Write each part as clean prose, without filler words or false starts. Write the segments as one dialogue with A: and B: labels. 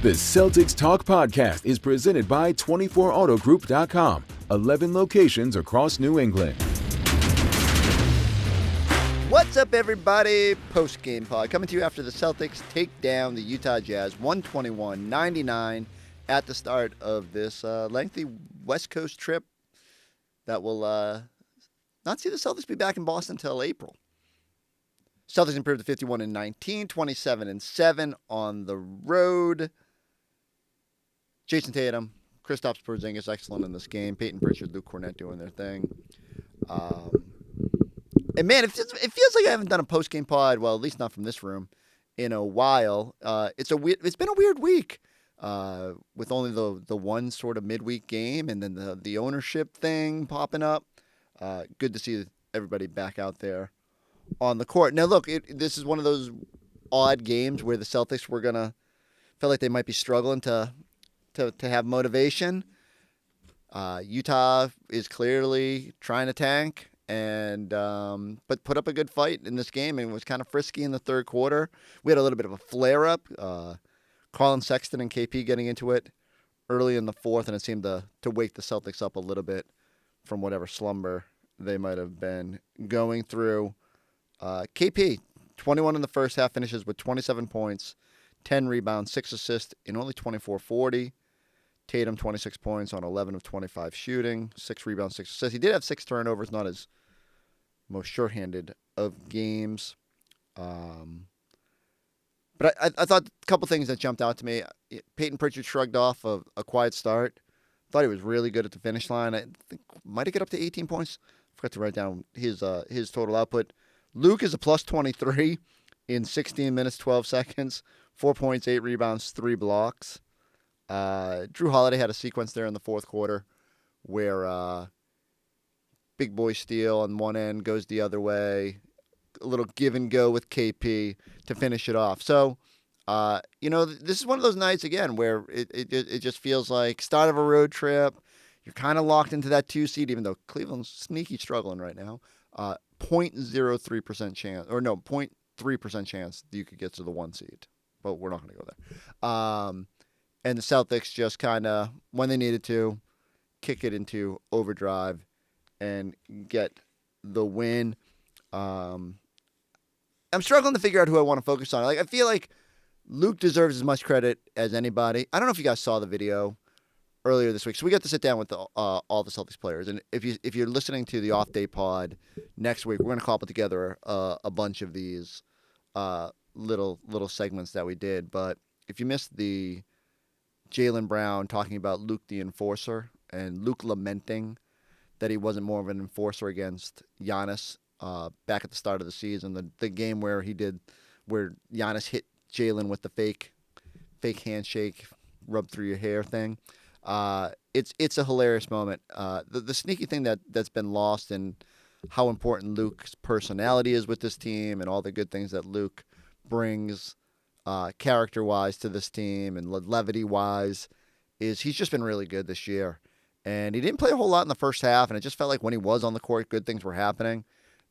A: The Celtics Talk podcast is presented by 24autogroup.com, 11 locations across New England.
B: What's up, everybody? Post-game pod coming to you after the Celtics take down the Utah Jazz 121-99 at the start of this lengthy West Coast trip that will not see the Celtics be back in Boston until April. Celtics improved to 51-19, 27-7 on the road. Jaylen Tatum, Kristaps Porzingis excellent in this game. Peyton Pritchard, Luke Cornet doing their thing. And man, it feels like I haven't done a post-game pod, well, at least not from this room, in a while. It's been a weird week with only the one sort of midweek game and then the ownership thing popping up. Good to see everybody back out there on the court. Now, look, this is one of those odd games where the Celtics felt like they might be struggling to have motivation. Utah is clearly trying to tank, but put up a good fight in this game and was kind of frisky in the third quarter. We had a little bit of a flare-up. Colin Sexton and KP getting into it early in the fourth, and it seemed to wake the Celtics up a little bit from whatever slumber they might have been going through. KP, 21 in the first half, finishes with 27 points, 10 rebounds, 6 assists in only 24-40. Tatum, 26 points on 11 of 25 shooting, 6 rebounds, 6 assists. He did have 6 turnovers, not his most shorthanded of games. But I thought a couple things that jumped out to me. Peyton Pritchard shrugged off a quiet start. Thought he was really good at the finish line. I think might have get up to 18 points. Forgot to write down his total output. Luke is a plus 23 in 16 minutes, 12 seconds, 4 points, 8 rebounds, 3 blocks. Drew Holiday had a sequence there in the fourth quarter where big boy steal on one end goes the other way, a little give and go with KP to finish it off. So, this is one of those nights again where it just feels like start of a road trip. You're kind of locked into that 2 seed, even though Cleveland's sneaky struggling right now. 0.03% chance, or no, 0.3% chance that you could get to the 1 seed, but we're not going to go there. And the Celtics just kind of, when they needed to, kick it into overdrive and get the win. I'm struggling to figure out who I want to focus on. I feel like Luke deserves as much credit as anybody. I don't know if you guys saw the video earlier this week. So we got to sit down with all the Celtics players. And if you're listening to the off-day pod next week, we're going to cobble together a bunch of these little segments that we did. But if you missed the Jaylen Brown talking about Luke the enforcer and Luke lamenting that he wasn't more of an enforcer against Giannis back at the start of the season, the game where Giannis hit Jaylen with the fake handshake, rub through your hair thing. It's a hilarious moment. The sneaky thing that's been lost in how important Luke's personality is with this team and all the good things that Luke brings character-wise to this team and levity-wise is he's just been really good this year. And he didn't play a whole lot in the first half, and it just felt like when he was on the court, good things were happening,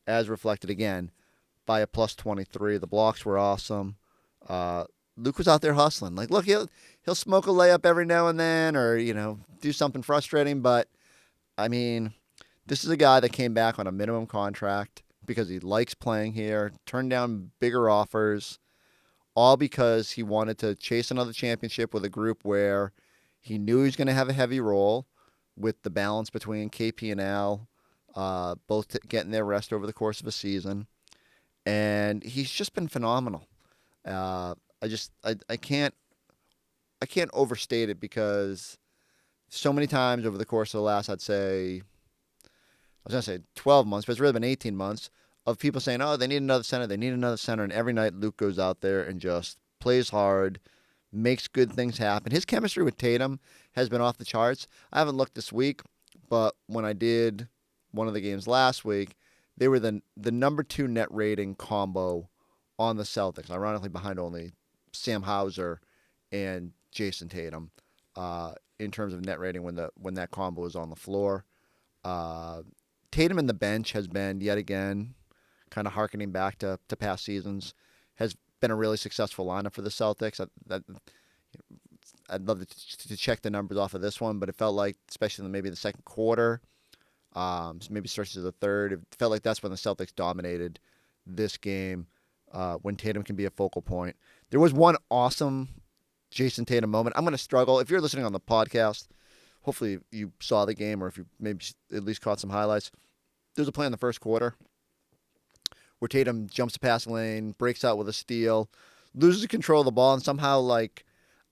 B: as reflected again by a plus 23. The blocks were awesome. Luke was out there hustling. Look, he'll smoke a layup every now and then or, do something frustrating. But, I mean, this is a guy that came back on a minimum contract because he likes playing here, turned down bigger offers, all because he wanted to chase another championship with a group where he knew he was going to have a heavy role with the balance between KP and Al, both getting their rest over the course of a season. And he's just been phenomenal. I can't overstate it because so many times over the course of the last, I was going to say 12 months, but it's really been 18 months of people saying, oh, they need another center. And every night Luke goes out there and just plays hard, makes good things happen. His chemistry with Tatum has been off the charts. I haven't looked this week, but when I did one of the games last week, they were the number 2 net rating combo on the Celtics, ironically behind only Sam Hauser and Jayson Tatum in terms of net rating when that combo was on the floor. Tatum in the bench has been, yet again, kind of hearkening back to past seasons, has been a really successful lineup for the Celtics. I'd love to check the numbers off of this one, but it felt like, especially in maybe the second quarter, maybe stretches of the third, it felt like that's when the Celtics dominated this game, when Tatum can be a focal point. There was one awesome Jason Tatum moment. I'm going to struggle. If you're listening on the podcast, hopefully you saw the game, or if you maybe at least caught some highlights. There's a play in the first quarter where Tatum jumps the passing lane, breaks out with a steal, loses control of the ball, and somehow,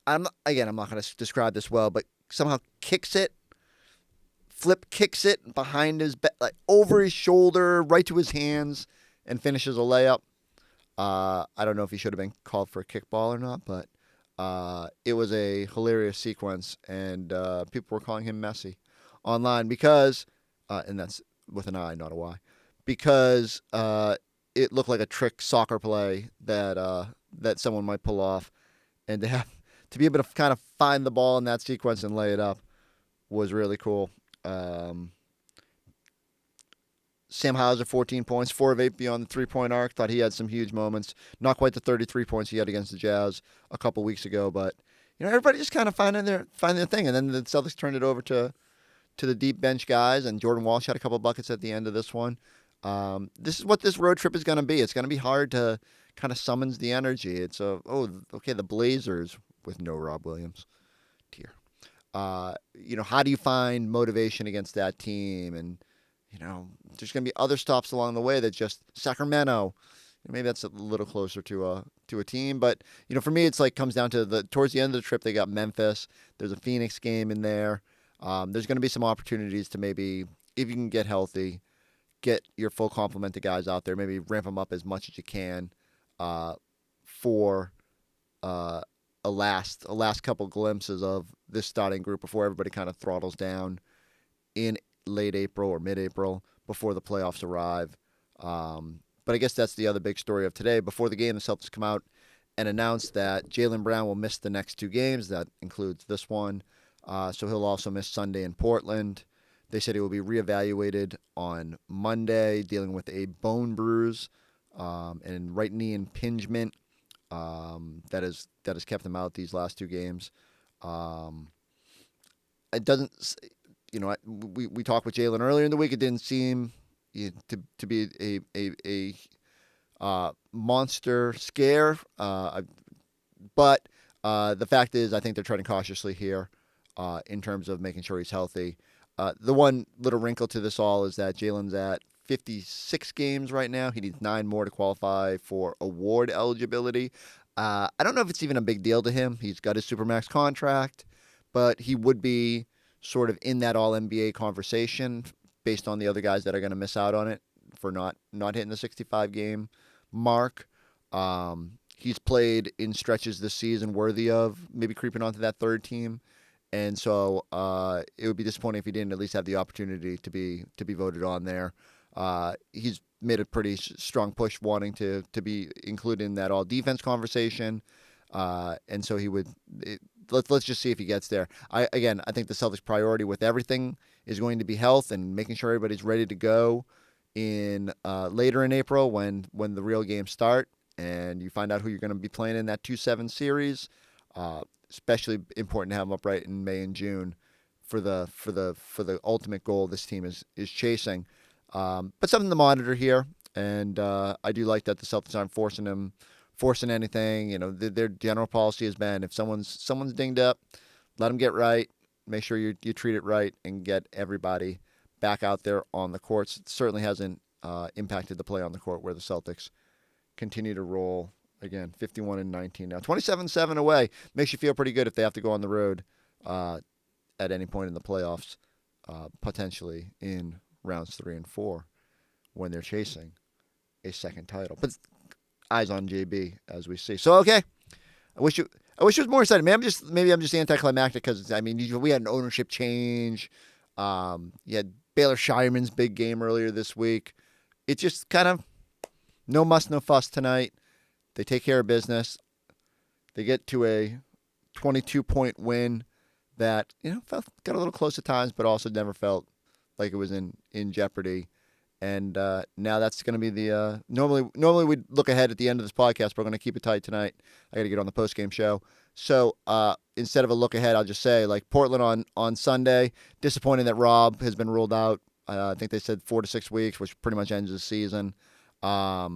B: I'm not going to describe this well, but somehow kicks it, flip kicks it behind his over his shoulder, right to his hands, and finishes a layup. I don't know if he should have been called for a kickball or not, but it was a hilarious sequence, and people were calling him Messi online because, and that's with an I, not a Y, because it looked like a trick soccer play that someone might pull off, and to be able to kind of find the ball in that sequence and lay it up was really cool. Sam Hauser, 14 points, 4 of 8 beyond the three-point arc. Thought he had some huge moments. Not quite the 33 points he had against the Jazz a couple weeks ago, but everybody just kind of finding their thing. And then the Celtics turned it over to the deep bench guys, and Jordan Walsh had a couple buckets at the end of this one. This is what this road trip is going to be. It's going to be hard to kind of summons the energy. It's the Blazers with no Rob Williams. Dear. How do you find motivation against that team? And there's going to be other stops along the way that just Sacramento. Maybe that's a little closer to a team, but for me, it's comes down to towards the end of the trip they got Memphis. There's a Phoenix game in there. There's going to be some opportunities to maybe, if you can get healthy, get your full complement of guys out there. Maybe ramp them up as much as you can for a last couple glimpses of this starting group before everybody kind of throttles down in late April or mid-April before the playoffs arrive. But I guess that's the other big story of today. Before the game, the Celtics come out and announce that Jaylen Brown will miss the next 2 games. That includes this one. So he'll also miss Sunday in Portland. They said he will be reevaluated on Monday, dealing with a bone bruise and right knee impingement that has kept him out these last 2 games. It doesn't. We talked with Jaylen earlier in the week. It didn't seem to be a monster scare, but the fact is, I think they're treading cautiously here in terms of making sure he's healthy. The one little wrinkle to this all is that Jaylen's at 56 games right now. He needs 9 more to qualify for award eligibility. I don't know if it's even a big deal to him. He's got his Supermax contract, but he would be sort of in that All-NBA conversation based on the other guys that are going to miss out on it for not hitting the 65-game mark. He's played in stretches this season worthy of maybe creeping onto that third team. And so it would be disappointing if he didn't at least have the opportunity to be voted on there. He's made a pretty strong push wanting to be included in that all-defense conversation. And so he would let's just see if he gets there. I think the Celtics' priority with everything is going to be health and making sure everybody's ready to go in later in April when the real games start and you find out who you're going to be playing in that 2-7 series. Especially important to have them upright in May and June for the ultimate goal this team is chasing. But something to monitor here, and I do like that the Celtics aren't forcing anything. Their general policy has been if someone's dinged up, let them get right. Make sure you treat it right and get everybody back out there on the courts. It certainly hasn't impacted the play on the court where the Celtics continue to roll. Again, 51-19 now. 27-7 away. Makes you feel pretty good if they have to go on the road at any point in the playoffs, potentially in rounds 3 and 4 when they're chasing a second title. But eyes on JB as we see. So, okay. I wish it was more exciting. Maybe I'm just anticlimactic because, we had an ownership change. You had Baylor Shireman's big game earlier this week. It's just kind of no muss, no fuss tonight. They take care of business. They get to a 22-point win that got a little close at times, but also never felt like it was in jeopardy. And now that's going to be the normally we'd look ahead at the end of this podcast, but we're going to keep it tight tonight. I got to get on the post-game show. So instead of a look ahead, I'll just say, like, Portland on Sunday, disappointing that Rob has been ruled out. I think they said 4 to 6 weeks, which pretty much ends the season. I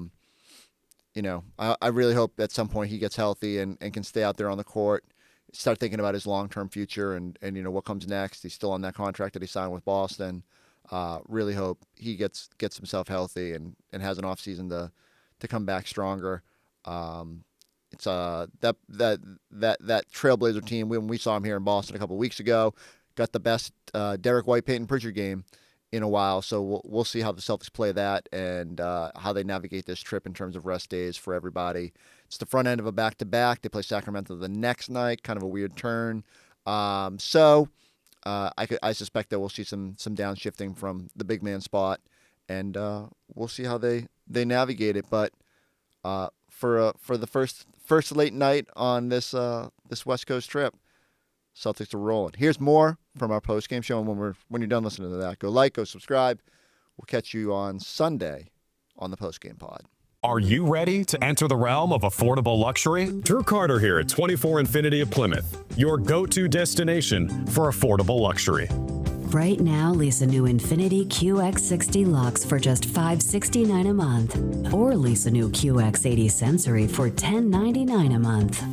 B: really hope at some point he gets healthy and can stay out there on the court, start thinking about his long-term future and what comes next. He's still on that contract that he signed with Boston. Really hope he gets himself healthy and has an off season to come back stronger. It's that Trailblazer team, when we saw him here in Boston a couple of weeks ago, got the best Derek White Peyton Pritchard game in a while. So we'll see how the Celtics play that and how they navigate this trip in terms of rest days for everybody. It's the front end of a back-to-back. They play Sacramento the next night, kind of a weird turn. I suspect that we'll see some downshifting from the big man spot, and we'll see how they navigate it. But for the first late night on this West Coast trip, Celtics are rolling. Here's more from our post-game show, and when you're done listening to that, go like, go subscribe. We'll catch you on Sunday on the post-game pod.
C: Are you ready to enter the realm of affordable luxury? Drew Carter here at 24 Infinity of Plymouth, your go-to destination for affordable luxury.
D: Right now, lease a new Infinity QX60 Lux for just $569 a month. Or lease a new QX80 Sensory for $1099 a month.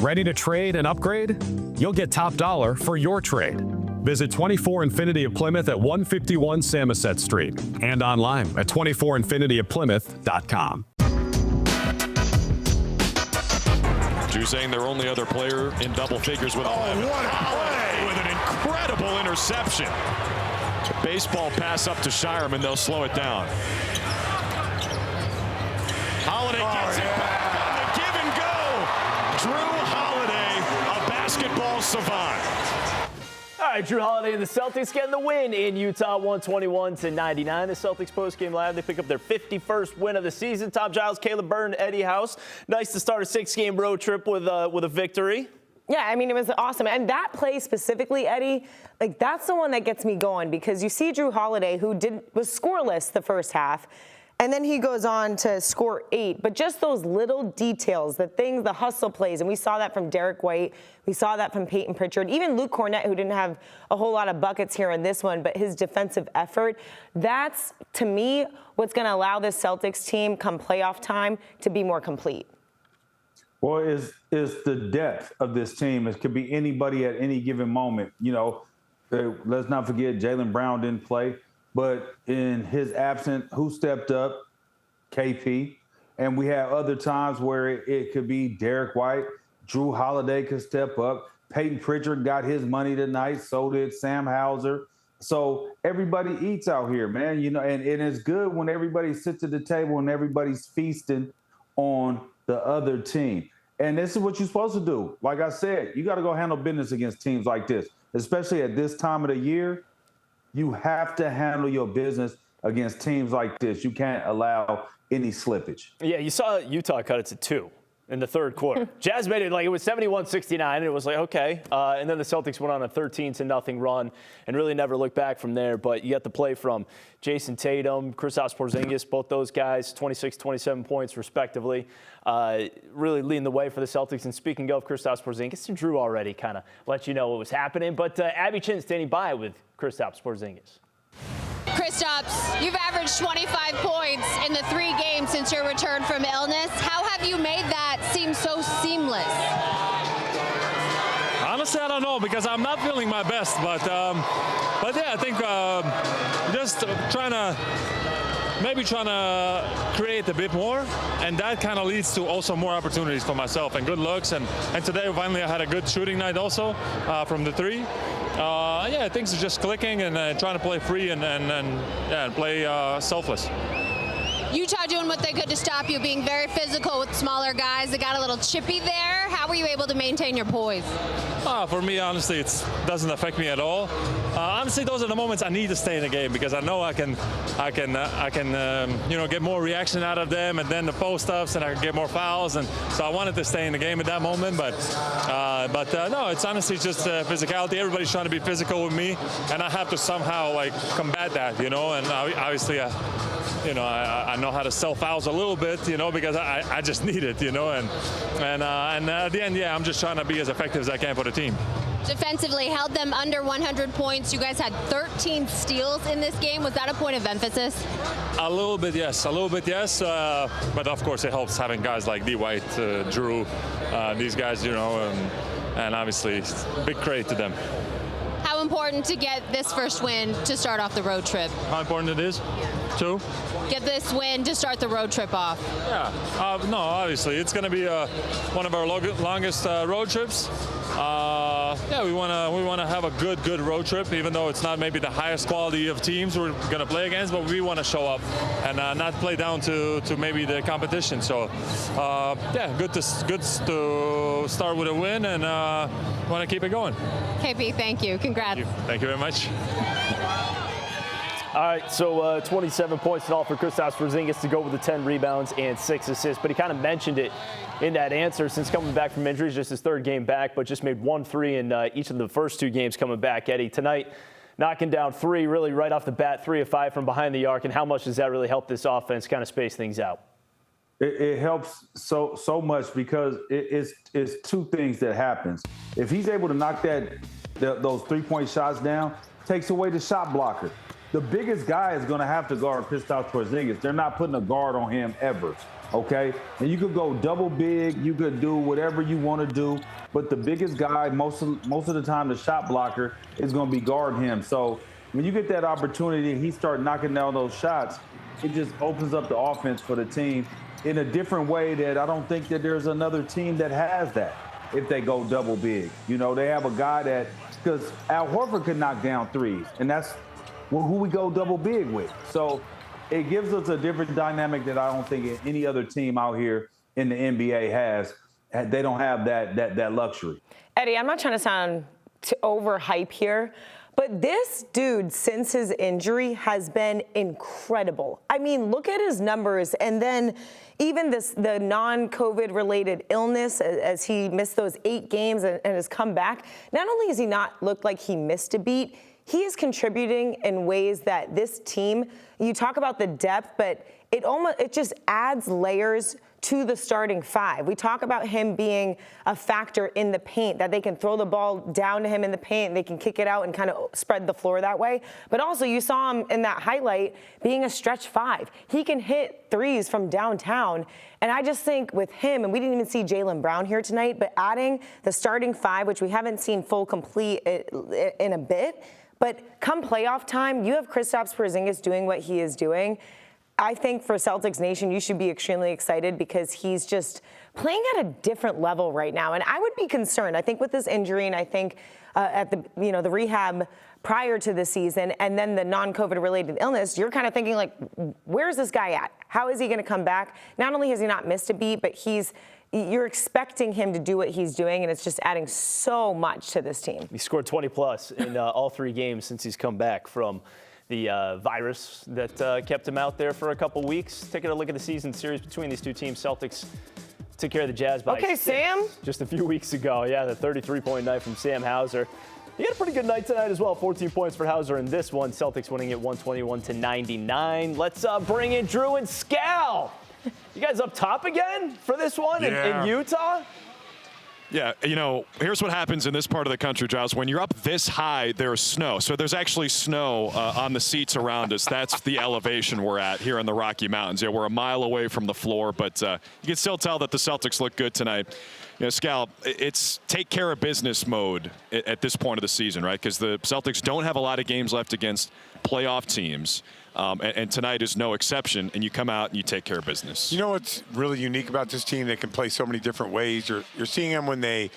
C: Ready to trade and upgrade? You'll get top dollar for your trade. Visit 24 Infinity of Plymouth at 151 Samoset Street and online at 24infinityofplymouth.com.
E: Drew saying their only other player in double figures with 11.
F: What a play!
E: With an incredible interception. A baseball pass up to Shireman. They'll slow it down. Holiday gets it back on the give and go. Drew Holiday, a basketball savant.
G: All right, Drew Holiday and the Celtics getting the win in Utah, 121-99. The Celtics postgame live. They pick up their 51st win of the season. Tom Giles, Caleb Byrne, Eddie House. Nice to start a 6-game road trip with a victory.
H: Yeah, I mean, it was awesome. And that play specifically, Eddie, like, that's the one that gets me going, because you see Drew Holiday, who was scoreless the first half, and then he goes on to score 8. But just those little details, the hustle plays, and we saw that from Derek White. We saw that from Peyton Pritchard. Even Luke Cornet, who didn't have a whole lot of buckets here in this one, but his defensive effort, that's, to me, what's going to allow this Celtics team, come playoff time, to be more complete.
F: Well, is the depth of this team. It could be anybody at any given moment. Let's not forget Jaylen Brown didn't play. But in his absence, who stepped up? KP. And we have other times where it could be Derek White. Drew Holiday could step up. Peyton Pritchard got his money tonight. So did Sam Hauser. So everybody eats out here, man. And it's good when everybody sits at the table and everybody's feasting on the other team. And this is what you're supposed to do. Like I said, you got to go handle business against teams like this, especially at this time of the year. You have to handle your business against teams like this. You can't allow any slippage.
G: Yeah, you saw Utah cut it to 2 in the third quarter. Jazz made it it was 71-69, and it was like, okay. And then the Celtics went on a 13-0 run and really never looked back from there. But you got the play from Jason Tatum, Kristaps Porzingis, both those guys, 26, 27 points respectively, really leading the way for the Celtics. And speaking of Kristaps Porzingis, Drew already kind of let you know what was happening. But Abby Chin standing by with Kristaps Porzingis.
I: Kristaps, you've averaged 25 points in the 3 games since your return from illness. How have you made that seem so seamless?
E: Honestly, I don't know, because I'm not feeling my best. But yeah, I think just trying to create a bit more, and that kind of leads to also more opportunities for myself and good looks. And today finally I had a good shooting night also from the 3. Things are just clicking and trying to play free and play selfless.
I: Utah doing what they could to stop you, being very physical with smaller guys. They got a little chippy there. How were you able to maintain your poise?
E: For me, honestly, it doesn't affect me at all. Honestly, those are the moments I need to stay in the game because I know I can get more reaction out of them, and then the post-ups, and I can get more fouls. And so I wanted to stay in the game at that moment, but no, it's honestly just physicality. Everybody's trying to be physical with me, and I have to somehow combat that, And obviously, I know how to sell fouls a little bit, because I just need it, and at the end, I'm just trying to be as effective as I can for the team.
I: Defensively, held them under 100 points. You guys had 13 steals in this game. Was that a point of emphasis?
E: A little bit, yes. But of course, it helps having guys like D. White, Drew, these guys, and obviously, big credit to them.
I: How important to get this first win to start off the road trip?
E: How important it is to
I: get this win to start the road trip off?
E: Yeah, no, obviously it's going to be one of our longest road trips. We want to have a good road trip, even though it's not maybe the highest quality of teams we're going to play against, but we want to show up and not play down to maybe the competition. So good to start with a win, and want to keep it going.
I: KP, thank you. Congrats.
E: Thank you very much.
G: All right, so 27 points in all for Kristaps Porzingis to go with the 10 rebounds and 6 assists. But he kind of mentioned it in that answer since coming back from injuries, just his third game back, but just made 1 3 in each of the first 2 games coming back. Eddie, tonight, knocking down 3 really right off the bat, 3 of 5 from behind the arc. And how much does that really help this offense kind of space things out?
F: It helps so much because it's 2 things that happens. If he's able to knock those 3-point shots down, takes away the shot blocker. The biggest guy is going to have to guard Kristaps Porzingis. They're not putting a guard on him ever, okay? And you could go double big. You could do whatever you want to do. But the biggest guy, most of the time, the shot blocker is going to be guarding him. So when you get that opportunity and he starts knocking down those shots, it just opens up the offense for the team in a different way that I don't think that there's another team that has that if they go double big. They have a guy that – because Al Horford could knock down threes, and that's – who we go double big with. So it gives us a different dynamic that I don't think any other team out here in the NBA has. They don't have that luxury.
H: Eddie, I'm not trying to sound overhype here, but this dude, since his injury, has been incredible. I mean, look at his numbers, and then even the non-COVID related illness as he missed those 8 games and has come back. Not only has he not looked like he missed a beat, he is contributing in ways that this team, you talk about the depth, but it just adds layers to the starting 5. We talk about him being a factor in the paint, that they can throw the ball down to him in the paint, they can kick it out and kind of spread the floor that way. But also you saw him in that highlight being a stretch 5. He can hit threes from downtown. And I just think with him, and we didn't even see Jaylen Brown here tonight, but adding the starting 5, which we haven't seen full complete in a bit, but come playoff time, you have Kristaps Porzingis doing what he is doing. I think for Celtics Nation, you should be extremely excited because he's just playing at a different level right now. And I would be concerned, I think, with this injury, and I think at the rehab prior to the season and then the non-COVID related illness, you're kind of thinking like, where's this guy at? How is he going to come back? Not only has he not missed a beat, but you're expecting him to do what he's doing, and it's just adding so much to this team.
G: He scored 20-plus in all 3 games since he's come back from the virus that kept him out there for a couple weeks. Taking a look at the season series between these 2 teams, Celtics took care of the Jazz by 6
H: Sam.
G: Just a few weeks ago. Yeah, the 33-point night from Sam Hauser. He had a pretty good night tonight as well. 14 points for Hauser in this one. Celtics winning it 121-99. Let's bring in Drew and Scal. You guys up top again for this one in Utah?
J: Yeah, here's what happens in this part of the country, Giles. When you're up this high, there's snow. So there's actually snow on the seats around us. That's the elevation we're at here in the Rocky Mountains. Yeah, we're a mile away from the floor, but you can still tell that the Celtics look good tonight. Scal, it's take care of business mode at this point of the season, right? Because the Celtics don't have a lot of games left against playoff teams. And tonight is no exception, and you come out and you take care of business.
K: You know what's really unique about this team? They can play so many different ways. You're seeing them when they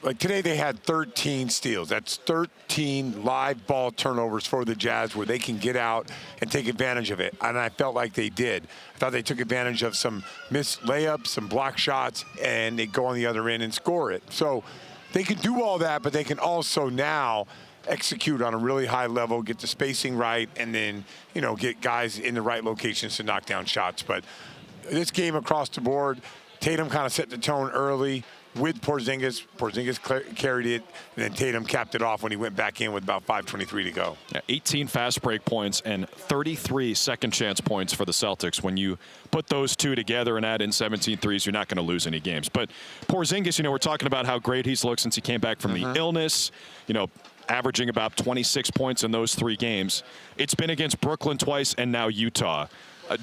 K: like today they had 13 steals. That's 13 live ball turnovers for the Jazz where they can get out and take advantage of it. And I felt like they did. I thought they took advantage of some missed layups, some block shots, and they go on the other end and score it. So they can do all that, but they can also now execute on a really high level, get the spacing right, and then, you know, get guys in the right locations to knock down shots. But this game across the board, Tatum kind of set the tone early with Porzingis. Porzingis carried it, and then Tatum capped it off when he went back in with about 5:23 to go.
J: Yeah, 18 fast break points and 33 second chance points for the Celtics. When you put those two together and add in 17 threes, you're not going to lose any games. But Porzingis, you know, we're talking about how great he's looked since he came back from the illness, you know, averaging about 26 points in those 3 games. It's been against Brooklyn twice and now Utah.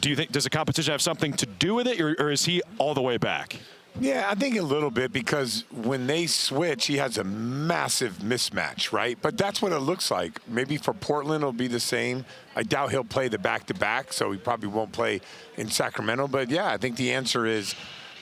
J: Do you think, does the competition have something to do with it, or is he all the way back?
K: Yeah, I think a little bit, because when they switch, he has a massive mismatch, right? But that's what it looks like. Maybe for Portland, it'll be the same. I doubt he'll play the back-to-back, so he probably won't play in Sacramento. But, yeah, I think the answer is,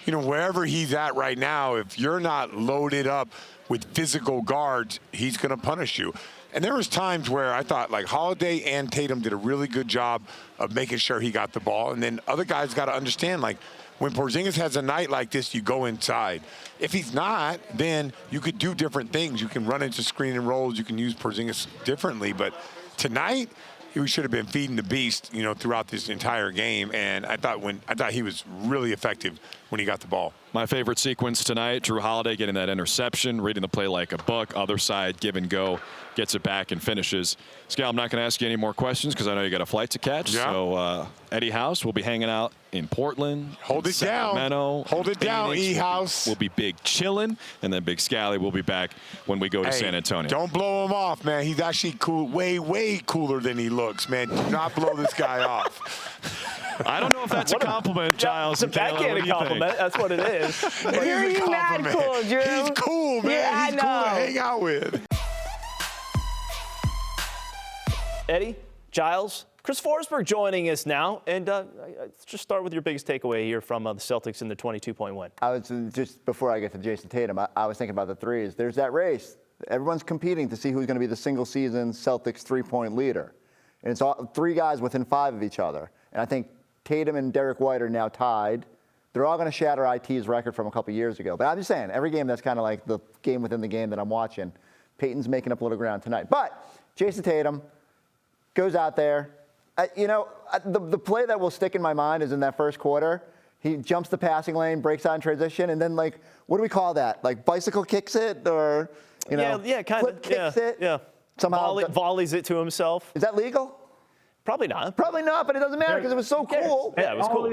K: you know, wherever he's at right now, if you're not loaded up with physical guards, he's going to punish you. And there was times where I thought, like, Holiday and Tatum did a really good job of making sure he got the ball. And then other guys got to understand, like, when Porzingis has a night like this, you go inside. If he's not, then you could do different things. You can run into screen and rolls. You can use Porzingis differently. But tonight, we should have been feeding the beast, you know, throughout this entire game. And I thought he was really effective when he got the ball.
J: My favorite sequence tonight, Drew Holiday getting that interception, reading the play like a book, other side, give and go, gets it back and finishes. Scal, I'm not going to ask you any more questions because I know you got a flight to catch. Yeah. So Eddie House will be hanging out in Portland.
K: Hold it
J: Sacramento,
K: down. Hold it down, E-House.
J: We'll be big chilling, and then Big Scally will be back when we go to San Antonio.
K: Don't blow him off, man. He's actually cool, way cooler than he looks, man. Do not blow this guy off.
J: I don't know if that's a compliment, Giles.
G: It's a backhanded compliment. That's what it is.
H: You're you mad cool, Drew.
K: He's cool, man.
H: Yeah,
K: He's cool to hang out with.
G: Eddie, Giles, Chris Forsberg joining us now. And let's just start with your biggest takeaway here from the Celtics in the 22-point win.
B: I was just before I get to Jason Tatum, I was thinking about the threes. There's that race. Everyone's competing to see who's going to be the single-season Celtics three-point leader. And it's all 3 guys within 5 of each other. And I think Tatum and Derek White are now tied. They're all going to shatter IT's record from a couple years ago. But I'm just saying, every game that's kind of like the game within the game that I'm watching, Peyton's making up a little ground tonight. But Jason Tatum goes out there. The play that will stick in my mind is in that first quarter. He jumps the passing lane, breaks out in transition, and then, like, what do we call that? Like, bicycle kicks it, or, you know,
G: kind of
B: kicks it?
G: Yeah.
B: Somehow
G: volleys it to himself.
B: Is that legal?
G: Probably not.
B: Probably not, but it doesn't matter because it was so cool.
G: Yeah, it was cool.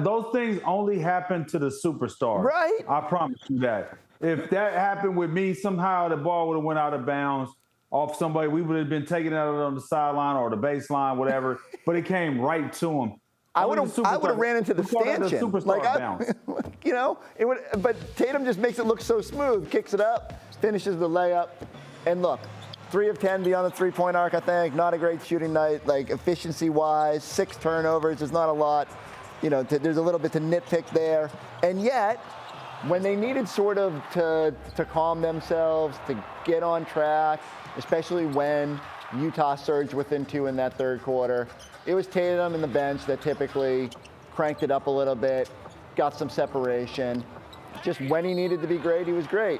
F: Those things only happen to the superstars.
B: Right.
F: I promise you that. If that happened with me, somehow the ball would have went out of bounds off somebody. We would have been taking it out on the sideline or the baseline, whatever. But it came right to him.
B: I would have ran into the stanchion. But Tatum just makes it look so smooth. Kicks it up, finishes the layup, and look. 3 of 10 beyond the three-point arc, I think. Not a great shooting night, like efficiency-wise. 6 turnovers is not a lot. You know, there's a little bit to nitpick there. And yet, when they needed sort of to calm themselves, to get on track, especially when Utah surged within 2 in that third quarter, it was Tatum and the bench that typically cranked it up a little bit, got some separation. Just when he needed to be great, he was great.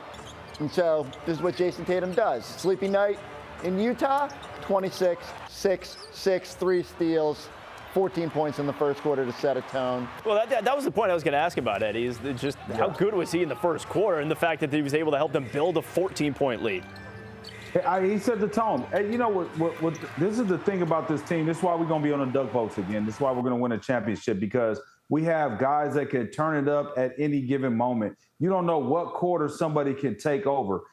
B: And so this is what Jason Tatum does. Sleepy night in Utah, 26, 6, 6, 3 steals, 14 points in the first quarter to set a tone.
G: Well, that was the point I was going to ask about, Eddie, is just how good was he in the first quarter and the fact that he was able to help them build a 14-point lead.
F: He set the tone. And you know what? This is the thing about this team. This is why we're going to be on the Duck Boats again. This is why we're going to win a championship, because we have guys that can turn it up at any given moment. You don't know what quarter somebody can take over.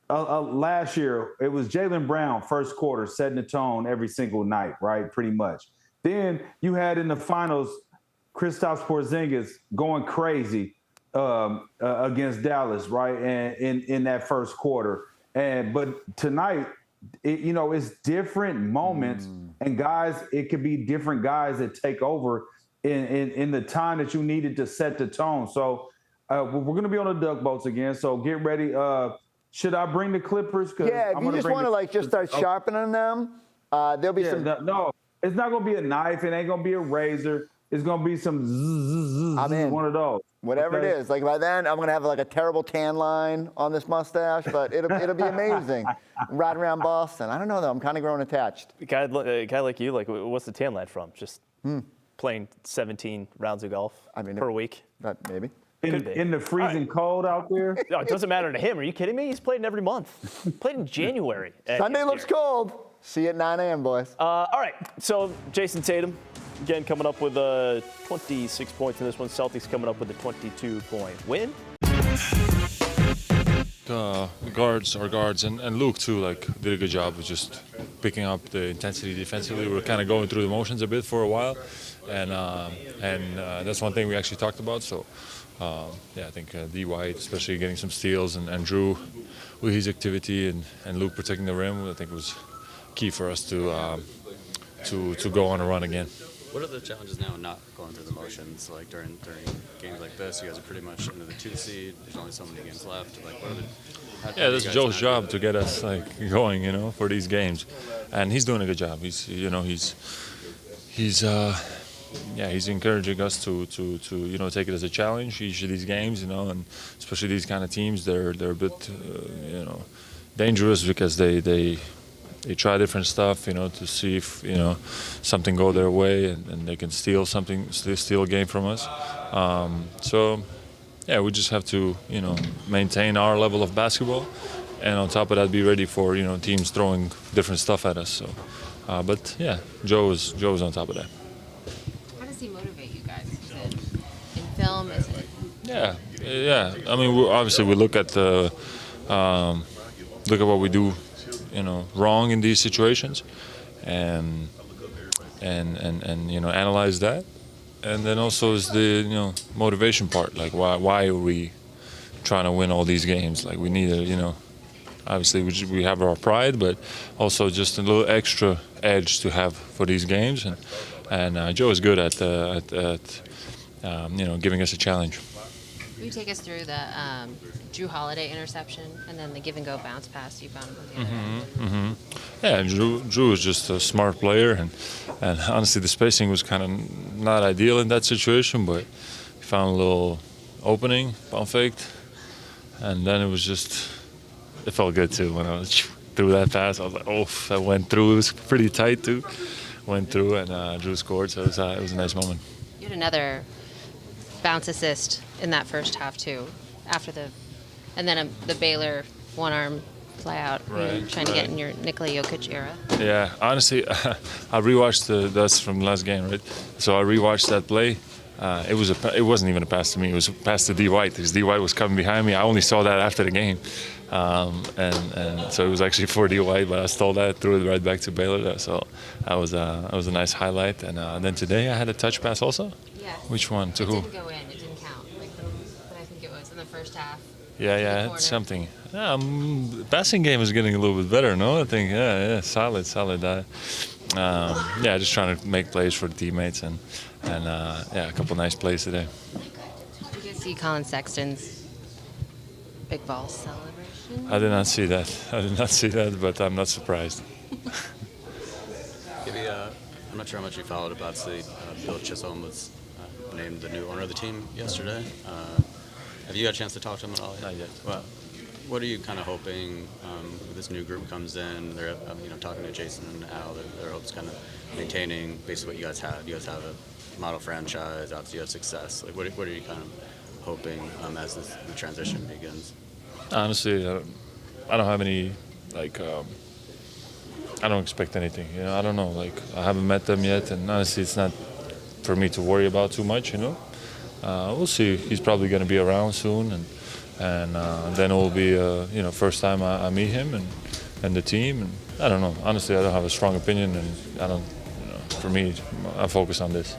F: Last year, it was Jaylen Brown, first quarter, setting the tone every single night, right, pretty much. Then you had in the finals Kristaps Porzingis going crazy against Dallas, right, and in that first quarter. But tonight, it's different moments, and guys, it could be different guys that take over in the time that you needed to set the tone. So we're going to be on the duck boats again, so get ready. Should I bring the clippers?
B: Yeah, if you just want to like just start sharpening them, there'll be some.
F: No, it's not going to be a knife. It ain't going to be a razor. It's going to be some zzz,
B: I'm in.
F: one of those.
B: Whatever it is. Like by then, I'm going to have like a terrible tan line on this mustache, but it'll be amazing. Riding around Boston. I don't know, though. I'm kind of growing attached.
G: A guy like you, like, what's the tan line from? Just playing 17 rounds of golf per week?
B: Maybe.
F: In the freezing cold out there?
G: No, it doesn't matter to him. Are you kidding me? He's played every month. Played in January.
B: Sunday looks cold. See you at 9 a.m., boys.
G: All right, so Jason Tatum, again, coming up with 26 points in this one. Celtics coming up with a 22-point win.
L: Our guards, and Luke too, like, did a good job of just picking up the intensity defensively. We were kind of going through the motions a bit for a while, and that's one thing we actually talked about. So, I think D. White, especially getting some steals, and Drew with his activity, and Luke protecting the rim, I think was key for us to go on a run again.
M: What are the challenges now not going through the motions? Like during games like this, you guys are pretty much into the 2 seed. There's only so many games left. Like,
L: that's Joe's job to get us going, for these games, and he's doing a good job. He's encouraging us to take it as a challenge each of these games, and especially these kind of teams, they're a bit dangerous because they try different stuff, to see if something go their way and they can steal a game from us. We just have to maintain our level of basketball, and on top of that, be ready for teams throwing different stuff at us. So, Joe's on top of that.
N: How does he motivate you guys? Is it in film? Is it?
L: Yeah. I mean, we look at what we do, wrong in these situations, and analyze that, and then also is the motivation part. Like, why are we trying to win all these games? Like, we need obviously we have our pride, but also just a little extra edge to have for these games, and Joe is good at giving us a challenge.
N: Will you take us through the Drew Holiday interception and then the give-and-go bounce pass you found on the other end?
L: Yeah, Drew is just a smart player, and honestly, the spacing was kind of not ideal in that situation, but he found a little opening, pump faked, and then it felt good too when I threw that pass. I was like, oh, that went through. It was pretty tight too. Went through, and Drew scored, so it was a nice moment.
N: You had another bounce assist in that first half too, and then the Baylor one-arm fly-out, trying to get in your Nikola Jokic era.
L: Yeah, honestly, I rewatched that's from the last game, right? So I rewatched that play. It wasn't even a pass to me. It was a pass to D. White, because D. White was coming behind me. I only saw that after the game, and so it was actually for D. White, but I stole that, threw it right back to Baylor. So that was a nice highlight. And then today I had a touch pass also.
N: Yeah.
L: Which one? To who?
N: It didn't go in. It didn't count. But I think it was in the first half.
L: Yeah, it's something. Passing game is getting a little bit better, no? I think, solid. Just trying to make plays for the teammates, and a couple nice plays today.
N: Did you guys see Colin Sexton's big ball celebration?
L: I did not see that, but I'm not surprised.
M: I'm not sure how much you followed, but obviously Bill Chisholm was named the new owner of the team yesterday. Have you got a chance to talk to him at all?
L: Not yet.
M: Well, what are you kind of hoping this new group comes in? They're talking to Jason and Al. Their hopes kind of maintaining basically what you guys have. You guys have a model franchise. Obviously, you have success. Like, what are you kind of hoping as the transition begins?
L: Honestly, I don't have any I don't expect anything. I don't know. I haven't met them yet, and honestly, it's not for me to worry about too much. We'll see. He's probably going to be around soon, and then it will be first time I meet him and the team. And I don't know. Honestly, I don't have a strong opinion, and I don't. For me, I focus on this.